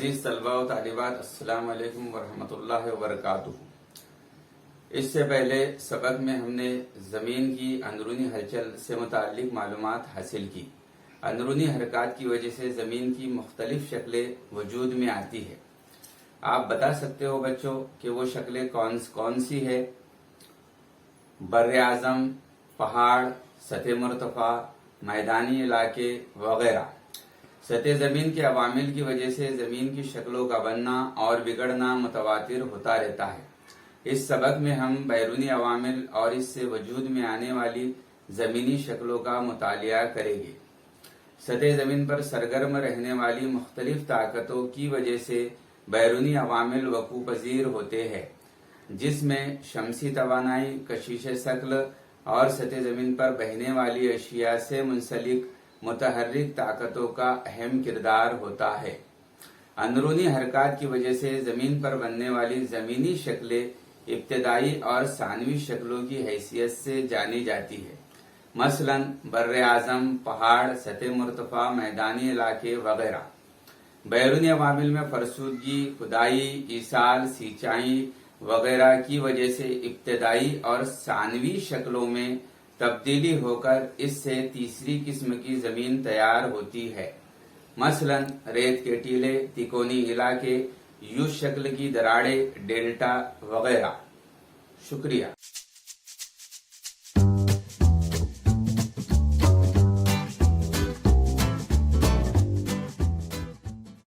अजीज तलबा व तालिबात, अस्सलाम वालेकुम वरहमतुल्लाहि वबरकातुहू। इससे पहले सबक में हमने ज़मीन की अंदरूनी हलचल से मुताल्लिक मालूमात हासिल की। अंदरूनी हरकत की वजह से ज़मीन की मुख्तलिफ शक्लें वजूद में आती है। आप बता सकते हो बच्चों कि वो शक्लें कौन सी है? बर-ए-आज़म, पहाड़, सतह मुर्तफा, मैदानी इलाके वगैरह। सतह ज़मीन के अवामिल की वजह से ज़मीन की शक्लों का बनना और बिगड़ना मुतवातिर होता रहता है। इस सबक में हम बैरूनी अवामिल और इससे वजूद में आने वाली ज़मीनी शक्लों का मुतालिया करेंगे। सतह ज़मीन पर सरगर्म रहने वाली मुख्तलिफ ताकतों की वजह से बैरूनी अवामिल वकू पजीर होते हैं, जिसमें शमसी तवानाई, कशिश शक्ल और सतह ज़मीन पर बहने वाली अशिया से मुंसलिक मुतहर्रिक ताकतों का अहम किरदार होता है। अंदरूनी हरकत की वजह से ज़मीन पर बनने वाली ज़मीनी शक्लें इब्तदाई और सानवी शक्लों की हैसियत से जानी जाती है। मसलन बर-ए-आज़म, पहाड़, सतह मुर्तफा, मैदानी इलाके वगैरह। बैरूनी अवामिल में फरसूदगी, खुदाई, ईसाल, सिंचाई वगैरह की वजह से इब्तदाई और सानवी शक्लों में तब्दीली होकर इससे तीसरी किस्म की जमीन तैयार होती है। मसलन रेत के टीले, तिकोनी इलाके, यू शक्ल की दरारें, डेल्टा वगैरह। शुक्रिया।